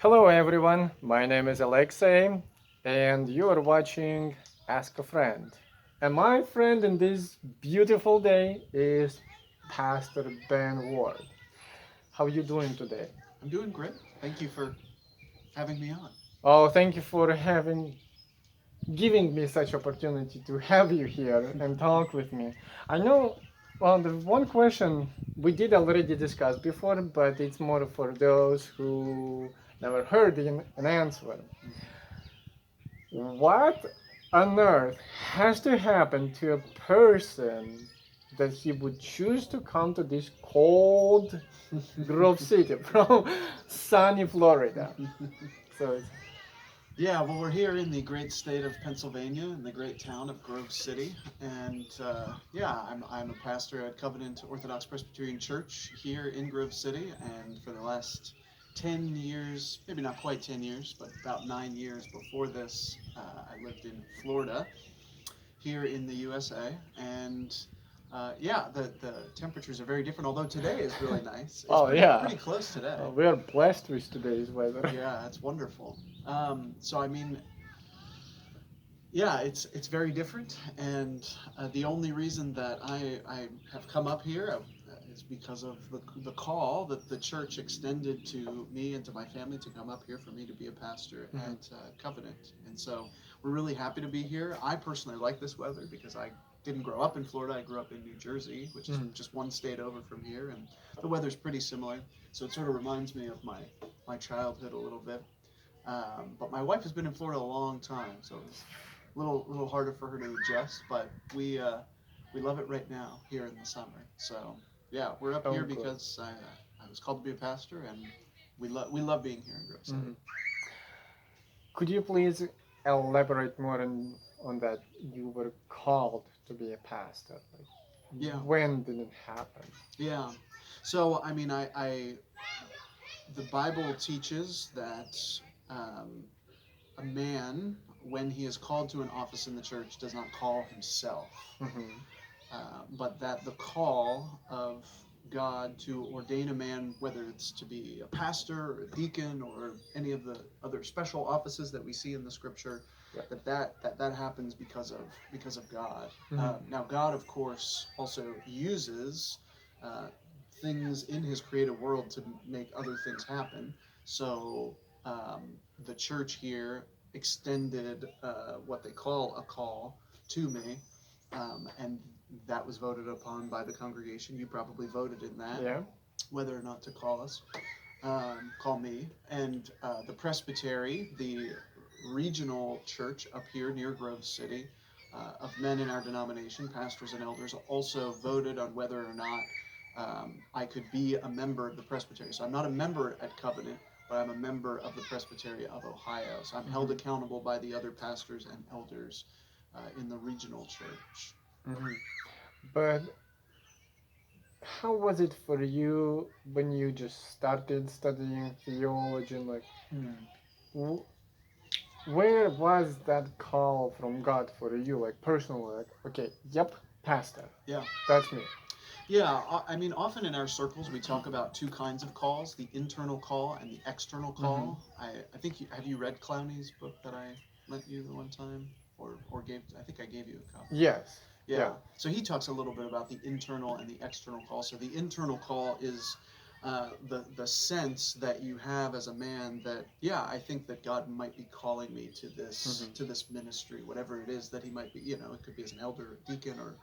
Hello everyone, my name is Alexei and you are watching Ask a Friend. And my friend in this beautiful day is Pastor Ben Ward. How are you doing today? I'm doing great. Thank you for having me on. Oh, thank you for giving me such opportunity to have you here and talk with me. I know the one question we did already discuss before, but it's more for those who never heard an answer. What on earth has to happen to a person that he would choose to come to this cold Grove City from sunny Florida? So it's, Yeah, well, we're here in the great state of Pennsylvania, in the great town of Grove City, and yeah, I'm a pastor at Covenant Orthodox Presbyterian Church here in Grove City, and for the last 10 years, maybe not quite 10 years, but about 9 years before this, I lived in Florida, here in the USA, and yeah, the temperatures are very different. Although today is really nice, it's oh pretty yeah, close today. we are blessed with today's weather. Yeah, it's wonderful. So I mean, yeah, it's very different, and the only reason that I have come up here is because of the call that the church extended to me and to my family to come up here for me to be a pastor Mhm. at Covenant, and so we're really happy to be here. I personally like this weather because I didn't grow up in Florida. I grew up in New Jersey, which is Mhm. just one state over from here, and the weather's pretty similar. So it sort of reminds me of my childhood a little bit. But my wife has been in Florida a long time, so it's a little harder for her to adjust. But we love it right now here in the summer. So yeah, we're up Oh, here good. because I was called to be a pastor, and we love being here in Grove City. Mhm. Could you please elaborate more on that? You were called to be a pastor. Like, Yeah, when did it happen? yeah. So I mean, I the Bible teaches that um, a man, when he is called to an office in the church, does not call himself. Hmm. But that the call of God to ordain a man, whether it's to be a pastor or a deacon or any of the other special offices that we see in the scripture, Yeah. that happens because of God. Hmm. Now, God, of course, also uses uh, things in His creative world to make other things happen. So the church here extended what they call a call to me, and that was voted upon by the congregation. You probably voted in that, Yeah. whether or not to call us, call me. And the presbytery, the regional church up here near Grove City, of men in our denomination, pastors and elders, also voted on whether or not I could be a member of the presbytery. So I'm not a member at Covenant, but I'm a member of the Presbytery of Ohio. So I'm held Hmm. accountable by the other pastors and elders in the regional church. Hmm. But how was it for you when you just started studying theology? Like, Hmm. w- where was that call from God for you? Like, personally, like, okay, yep, pastor, Yeah. that's me. Yeah, I mean, often in our circles, we talk about two kinds of calls: the internal call and the external Hmm. call. I think have you read Clowney's book that I lent you the one time, or gave? I think I gave you a copy. Yes. Yeah. Yeah. So he talks a little bit about the internal and the external call. So the internal call is the sense that you have as a man that, yeah, I think that God might be calling me Hmm. to this ministry, whatever it is that He might be. You know, it could be as an elder, or deacon, or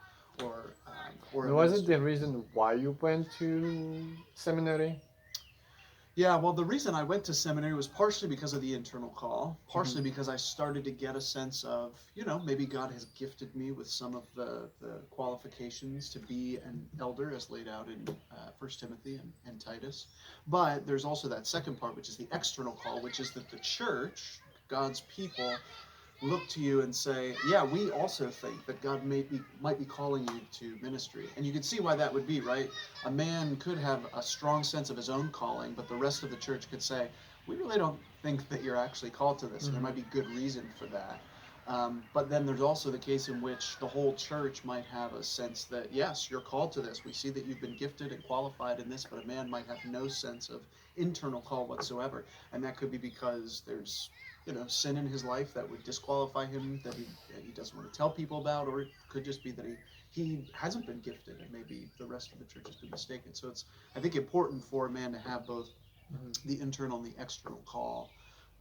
a And was it minister. the reason why you went to seminary? Yeah, well, the reason I went to seminary was partially because of the internal call, partially Hmm. because I started to get a sense of, maybe God has gifted me with some of the qualifications to be an elder as laid out in 1 Timothy and Titus. But there's also that second part, which is the external call, which is that the church, God's people, look to you and say, "Yeah, we also think that God might be calling you to ministry." And you can see why that would be, right? A man could have a strong sense of his own calling, but the rest of the church could say, "We really don't think that you're actually called to this, and there Hmm. might be good reason for that." But then there's also the case in which the whole church might have a sense that, yes, you're called to this. We see that you've been gifted and qualified in this, but a man might have no sense of internal call whatsoever. And that could be because there's, sin in his life that would disqualify him, that he doesn't want to tell people about, or it could just be that he hasn't been gifted and maybe the rest of the church has been mistaken. So it's, I think, important for a man to have both Mhm. the internal and the external call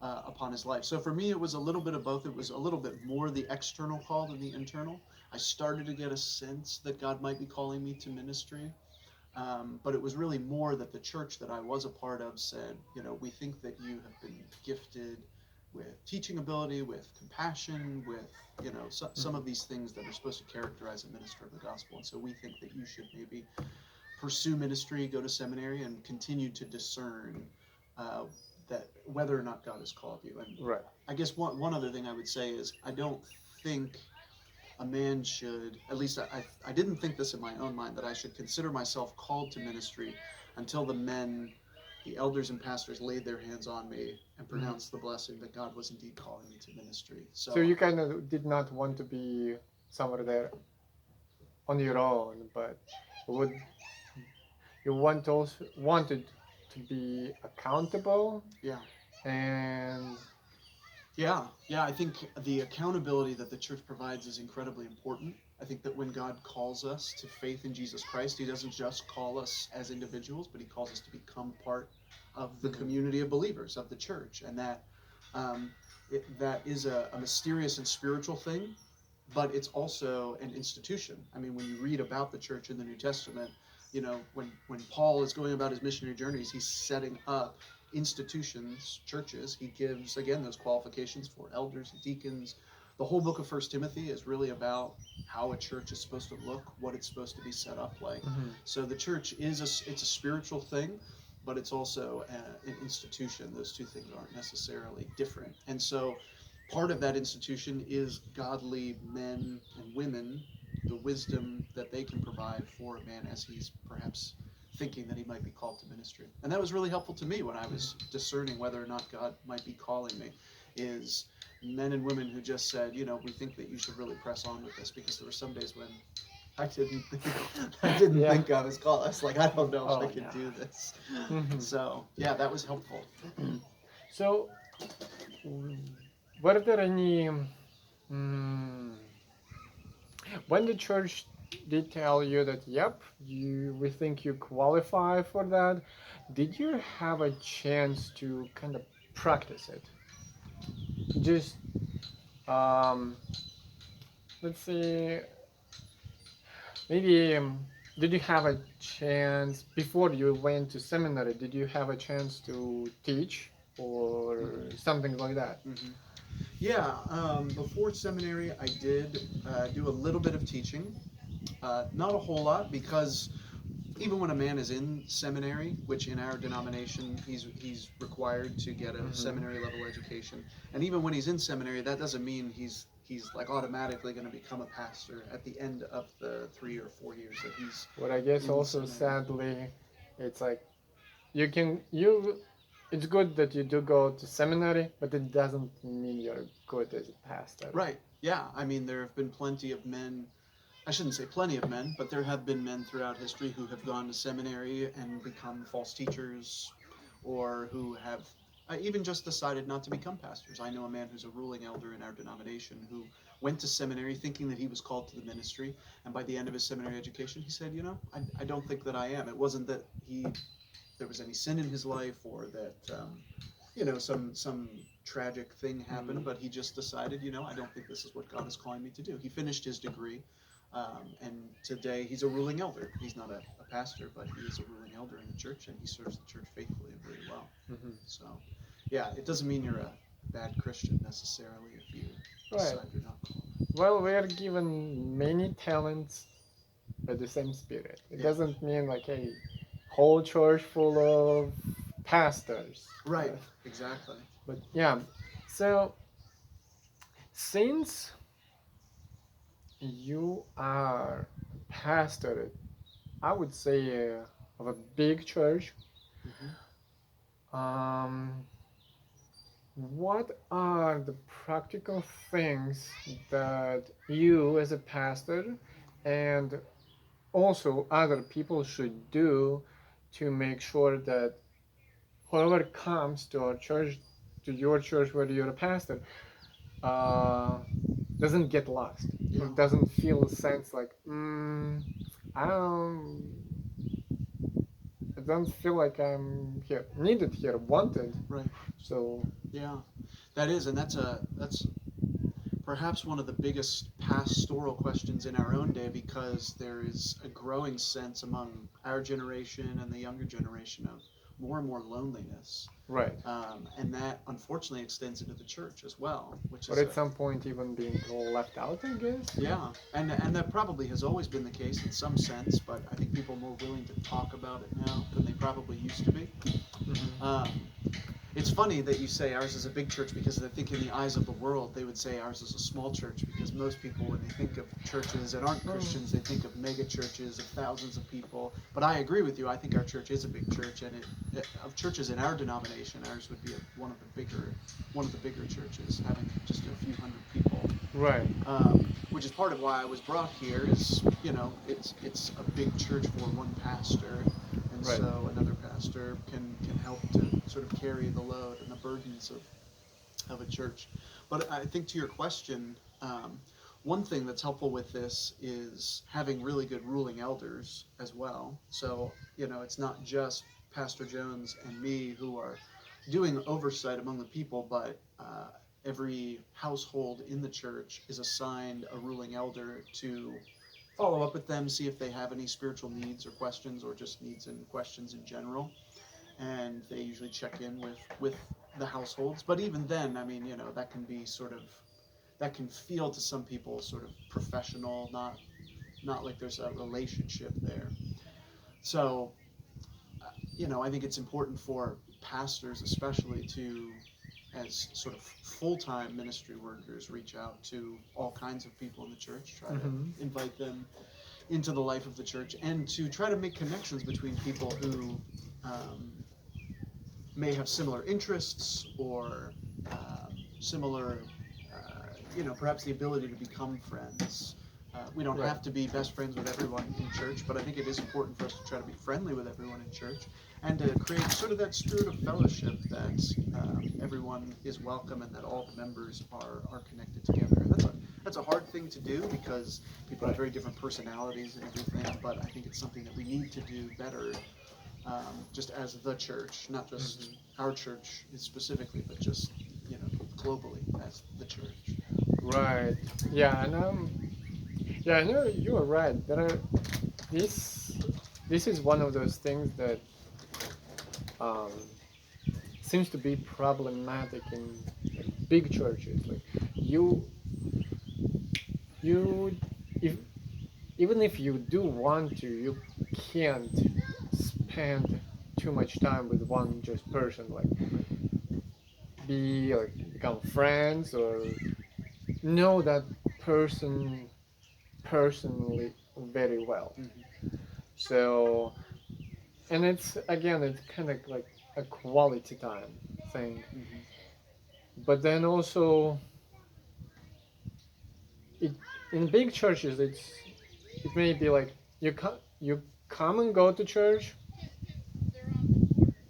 upon his life. So for me, it was a little bit of both. It was a little bit more the external call than the internal. I started to get a sense that God might be calling me to ministry, but it was really more that the church that I was a part of said, we think that you have been gifted with teaching ability, with compassion, with some of these things that are supposed to characterize a minister of the gospel. And so we think that you should maybe pursue ministry, go to seminary, and continue to discern uh, that whether or not God has called you. And Right. I guess one other thing I would say is I don't think a man should, at least I didn't think this in my own mind, that I should consider myself called to ministry until the men, the elders and pastors laid their hands on me and Mhm. pronounced the blessing that God was indeed calling me to ministry. So So you kind of did not want to be somewhere there on your own, but would you wanted to be accountable yeah, and yeah, I think the accountability that the church provides is incredibly important. I think that when God calls us to faith in Jesus Christ, He doesn't just call us as individuals, but He calls us to become part of the Mhm. community of believers, of the church. And um, that is a mysterious and spiritual thing, but it's also an institution. I mean, when you read about the church in the New Testament, when Paul is going about his missionary journeys, he's setting up institutions, churches. He gives, again, those qualifications for elders and deacons. The whole book of First Timothy is really about how a church is supposed to look, what it's supposed to be set up like. Mhm. So the church it's a spiritual thing, but it's also an institution. Those two things aren't necessarily different. And so part of that institution is godly men and women, the wisdom that they can provide for a man as he's perhaps thinking that he might be called to ministry. And that was really helpful to me when I was discerning whether or not God might be calling me, is men and women who just said, we think that you should really press on with this, because there were some days when I didn't think, I didn't Yeah. think God was calling. I was like, I don't know if I Oh could yeah. do this. Mhm. So yeah, that was helpful. So, mm, were there any mm, when the church did tell you that, yep, we think you qualify for that, did you have a chance to kind of practice it? Just um, let's see, maybe did you have a chance before you went to seminary? Did you have a chance to teach or Mm-hmm. something like that? Mm-hmm. Yeah, before seminary, I did do a little bit of teaching. Not a whole lot, because even when a man is in seminary, which in our denomination he's required to get a Hmm. seminary level education, and even when he's in seminary, that doesn't mean he's like automatically going to become a pastor at the end of the 3 or 4 years that he's What I guess in also seminary. sadly, it's like you can you. It's good that you do go to seminary, but it doesn't mean you're good as a pastor. Right? Yeah. I mean, there have been plenty of men. I shouldn't say plenty of men, but there have been men throughout history who have gone to seminary and become false teachers, or who have even just decided not to become pastors. I know a man who's a ruling elder in our denomination who went to seminary thinking that he was called to the ministry, and by the end of his seminary education, he said, I don't think that I am. It wasn't that there was any sin in his life, or that some tragic thing happened, Mm. but he just decided, I don't think this is what God is calling me to do. He finished his degree, and today he's a ruling elder. He's not a pastor, but he is a ruling elder in the church, and he serves the church faithfully and very well. Hmm. So, yeah, it doesn't mean you're a bad Christian necessarily if you Right. decide you're not called. Well, we are given many talents by the same Spirit. It Yeah, doesn't mean like a whole church full of pastors. right, exactly. But yeah, so since you are pastor, I would say of a big church, Hmm. um, what are the practical things that you as a pastor and also other people should do to make sure that whoever comes to our church, to your church where you're a pastor, uh, doesn't get lost or Yeah. doesn't feel a sense like, I don't, I don't feel like I'm here, needed here, wanted. Right. So, Yeah. That is, and that's perhaps one of the biggest pastoral questions in our own day, because there is a growing sense among our generation and the younger generation of more and more loneliness. right. And that unfortunately extends into the church as well, which Or is at some point even being left out, I guess. yeah, and that probably has always been the case in some sense, but I think people are more willing to talk about it now than they probably used to be. Mm-hmm. Um, it's funny that you say ours is a big church, because I think in the eyes of the world they would say ours is a small church, because most people, when they think of churches that aren't Christians, they think of mega churches of thousands of people. But I agree with you. I think our church is a big church, and of churches in our denomination, ours would be one of the bigger churches, having just a few hundred people. Right. Which is part of why I was brought here. Is it's a big church for one pastor, and Right. so another pastor can help to sort of carry the load and the burdens of a church. But I think to your question, one thing that's helpful with this is having really good ruling elders as well. So it's not just Pastor Jones and me who are doing oversight among the people, but every household in the church is assigned a ruling elder to follow up with them, see if they have any spiritual needs or questions, or just needs and questions in general. And they usually check in with the households. But even then, I mean, that can be sort of that can feel to some people sort of professional, not like there's a relationship there. So, I think it's important for pastors, especially, to, as sort of full-time ministry workers, reach out to all kinds of people in the church, try to Mm-hmm. invite them into the life of the church, and to try to make connections between people who um, may have similar interests, or similar, perhaps the ability to become friends. We don't Right. have to be best friends with everyone in church, but I think it is important for us to try to be friendly with everyone in church, and to create sort of that spirit of fellowship, that everyone is welcome and that all the members are connected together. And that's a hard thing to do, because people have Right. very different personalities and everything, but I think it's something that we need to do better, just as the church, not just our church specifically, but just globally as the church. Right. Yeah, and yeah, I know you are right. There are this. This is one of those things that um, seems to be problematic in big churches. Like you, you, if even if you do want to, you can't spend too much time with one just person. Like become friends or know that person personally very well. Mm-hmm. So, and it's again, it's kind of like a quality time thing. Mm-hmm. But then also, it in big churches, it may be like you come and go to church,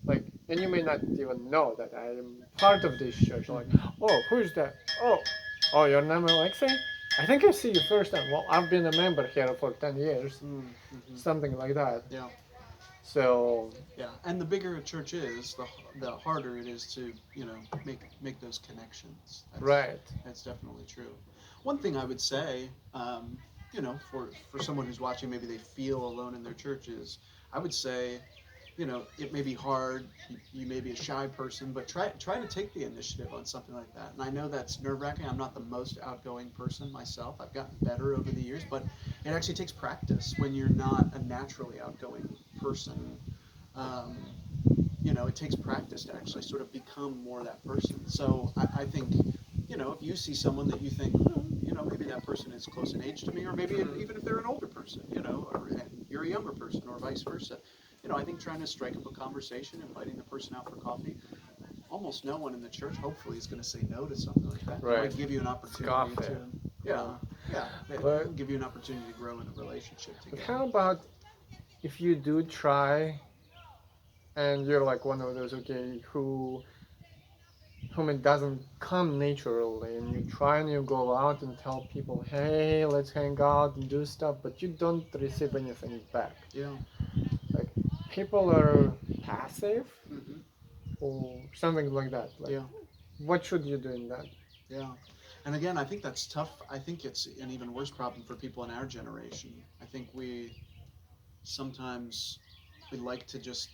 like, and you may not even know that I am part of this church. Like, Mm-hmm. oh, who's that? Oh, your name is Alexei? I think I see you first time. Well, I've been a member here for 10 years, Mm-hmm. something like that. Yeah. So, Yeah, and the bigger a church is, the harder it is to make those connections. right. That's definitely true. One thing I would say, for someone who's watching, maybe they feel alone in their churches. I would say, it may be hard. You may be a shy person, but try to take the initiative on something like that. And I know that's nerve wracking. I'm not the most outgoing person myself. I've gotten better over the years, but it actually takes practice when you're not a naturally outgoing person. Um, it takes practice to actually sort of become more that person. So I think, if you see someone that you think, maybe that person is close in age to me, or maybe even if they're an older person, or you're a younger person, or vice versa, I think trying to strike up a conversation, inviting the person out for coffee, almost no one in the church, hopefully, is going to say no to something like that. It Right. might give you an opportunity Scoff to, it. yeah, yeah, But- it'll give you an opportunity to grow in a relationship But together. how about if you do try and you're like one of those, okay, whom it doesn't come naturally, and you try and you go out and tell people, hey, let's hang out and do stuff, but you don't receive anything back. Yeah. Like people are passive Hmm. or something like that. Like, Yeah. what should you do in that? Yeah. And again, I think that's tough. I think it's an even worse problem for people in our generation. I think we sometimes we like to just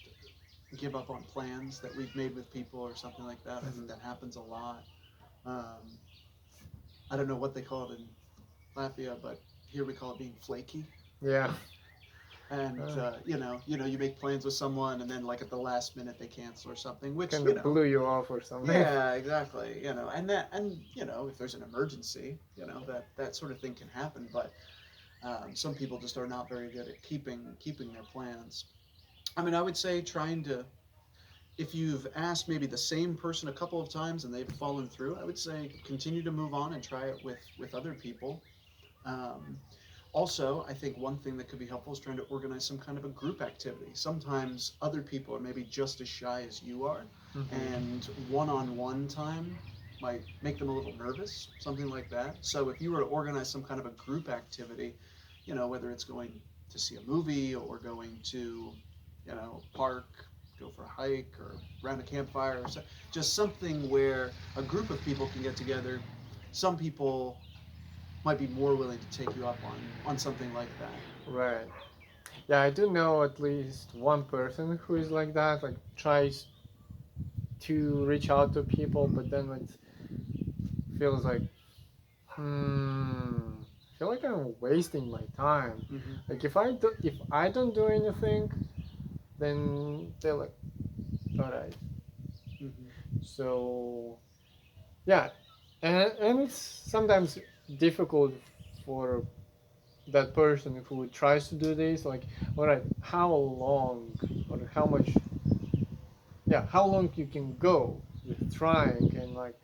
give up on plans that we've made with people or something like that. I think that happens a lot. Um, I don't know what they call it in Latvia, but here we call it being flaky. Yeah. And you make plans with someone, and then like at the last minute they cancel or something, which Kind of blew you off or something. yeah, exactly. If there's an emergency, that sort of thing can happen. But some people just are not very good at keeping their plans. I mean, I would say trying to, if you've asked maybe the same person a couple of times and they've fallen through, I would say continue to move on and try it with other people. Um, Also, I think one thing that could be helpful is trying to organize some kind of a group activity. Sometimes other people are maybe just as shy as you are, and one-on-one time might make them a little nervous, something like that. So if you were to organize some kind of a group activity, whether it's going to see a movie or going to, park, go for a hike or around a campfire, or just something where a group of people can get together. Some people might be more willing to take you up on something like that. Right. Yeah, I do know at least one person who is like that, like tries to reach out to people, but then it feels like, I feel like I'm wasting my time. Mm-hmm. Like if I don't do anything, then they're like, all right. Mm-hmm. So yeah, and it's sometimes difficult for that person who tries to do this. Like, all right, how long or how much? Yeah, how long you can go with trying and like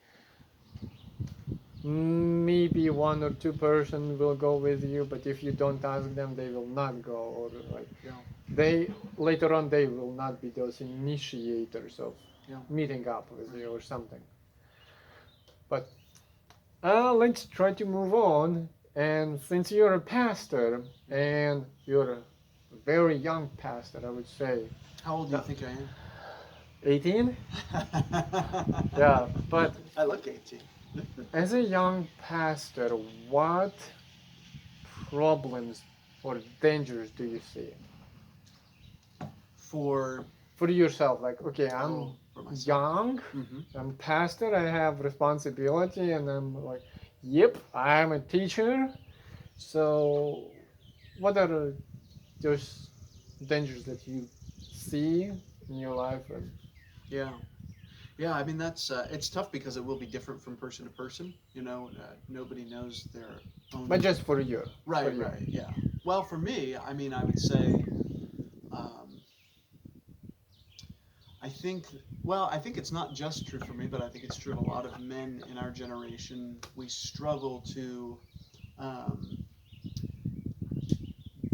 maybe one or two person will go with you, but if you don't ask them, they will not go, or like Yeah. they later on they will not be those initiators of Yeah. meeting up with you or something. But let's try to move on. And since you're a pastor and you're a very young pastor, I would say How old do you think I am? 18. Yeah, but I look 18. as a young pastor, what problems or dangers do you see For for yourself? Like, okay, I'm for myself. young, Mm-hmm. I'm pastor, I have responsibility, and I'm like, yep, I'm a teacher. So, what are those dangers that you see in your life? And Yeah. Yeah, I mean it's tough because it will be different from person to person. Nobody knows their own. but just for you, Right, for you. right, yeah. Well, for me, I mean, I would say, um, I think, I think it's not just true for me, but I think it's true of a lot of men in our generation. We struggle to um,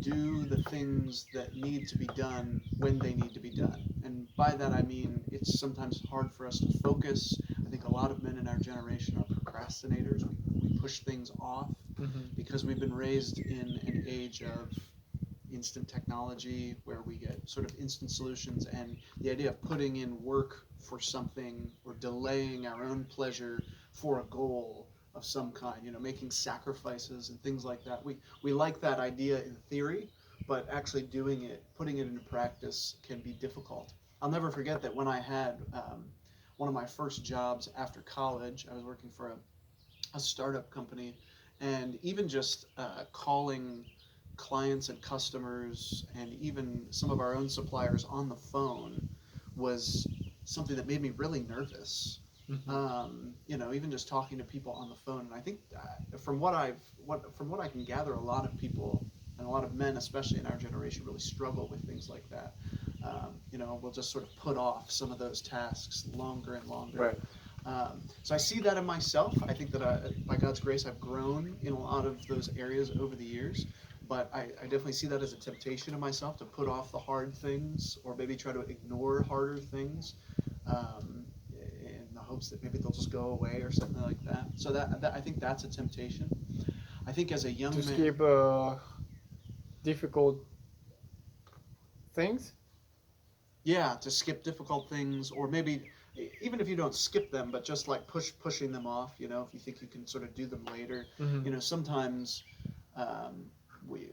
do the things that need to be done when they need to be done. And by that I mean it's sometimes hard for us to focus. I think a lot of men in our generation are procrastinators. We push things off because we've been raised in an age of instant technology where we get sort of instant solutions, and the idea of putting in work for something or delaying our own pleasure for a goal of some kind, making sacrifices and things like that. We like that idea in theory, but actually doing it, putting it into practice can be difficult. I'll never forget that when I had one of my first jobs after college, I was working for a startup company, and even just calling clients and customers and even some of our own suppliers on the phone was something that made me really nervous. Even just talking to people on the phone. And I think from what I can gather, a lot of people and a lot of men, especially in our generation, really struggle with things like that. We'll just sort of put off some of those tasks longer and longer. Right. So I see that in myself. I think that by God's grace, I've grown in a lot of those areas over the years. But I definitely see that as a temptation in myself to put off the hard things or maybe try to ignore harder things in the hopes that maybe they'll just go away or something like that. So that I think that's a temptation. I think as a young To man, skip difficult things. yeah, to skip difficult things, or maybe even if you don't skip them, but just like pushing them off. If you think you can sort of do them later. Mm-hmm. Sometimes we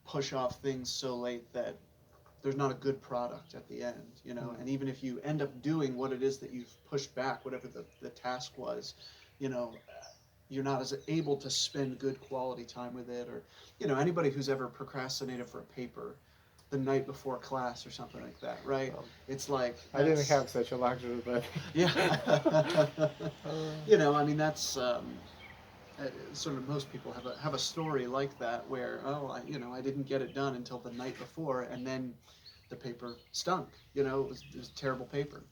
push off things so late that there's not a good product at the end. And even if you end up doing what it is that you've pushed back, whatever the task was, you know, you're not as able to spend good quality time with it. Or anybody who's ever procrastinated for a paper the night before class or something like that, right? It's like I didn't have such a luxury, but yeah. I mean that's sort of most people have a story like that where I didn't get it done until the night before, and then the paper stunk. It was terrible paper.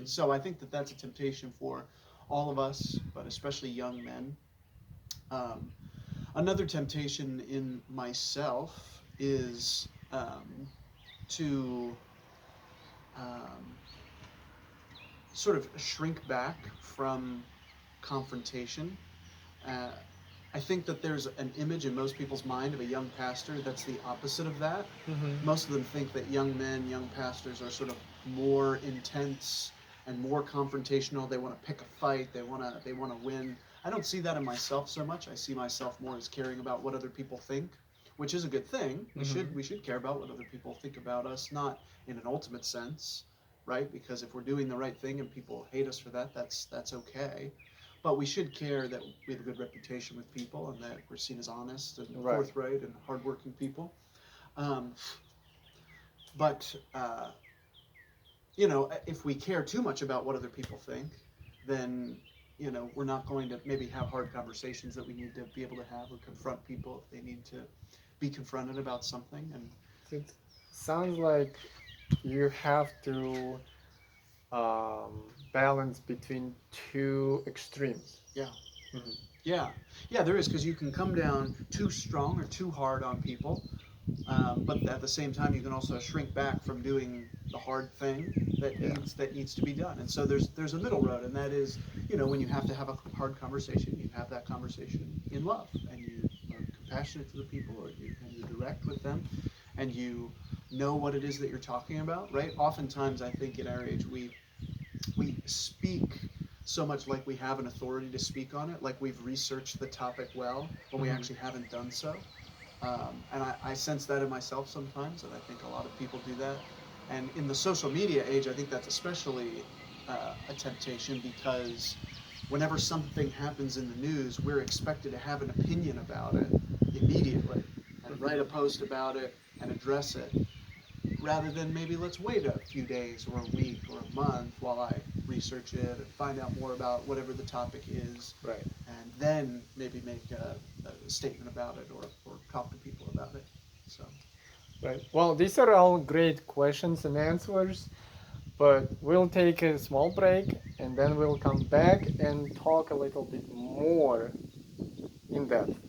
So I think that that's a temptation for all of us, but especially young men. Um, Another temptation in myself is to um, sort of shrink back from confrontation. Uh, I think that there's an image in most people's mind of a young pastor that's the opposite of that. mm-hmm. Most of them think that young men, young pastors are sort of more intense and more confrontational. They want to pick a fight. They want to win. I don't see that in myself so much. I see myself more as caring about what other people think, which is a good thing. We should care about what other people think about us, not in an ultimate sense, right? Because if we're doing the right thing and people hate us for that, that's okay. But we should care that we have a good reputation with people and that we're seen as honest and Right. forthright and hardworking people. Um, but if we care too much about what other people think, then we're not going to maybe have hard conversations that we need to be able to have, or confront people if they need to be confronted about something. And It sounds like you have to balance between two extremes. yeah, Mm-hmm. yeah, there is, because you can come down too strong or too hard on people, but at the same time you can also shrink back from doing the hard thing that Yeah. needs to be done. And so there's a middle road, and that is when you have to have a hard conversation, you have that conversation in love, and you are compassionate to the people, and you're direct with them, and you know what it is that you're talking about, right? Oftentimes I think in our age we speak so much like we have an authority to speak on it, like we've researched the topic well, but we Mhm. actually haven't done so. And I sense that in myself sometimes, and I think a lot of people do that. And in the social media age, I think that's especially a temptation, because whenever something happens in the news, we're expected to have an opinion about it immediately and write a post about it and address it, rather than maybe let's wait a few days or a week or a month while I research it and find out more about whatever the topic is, Right. and then maybe make a statement about it, or talk to people about it. So Right. Well, these are all great questions and answers, but we'll take a small break and then we'll come back and talk a little bit more in depth.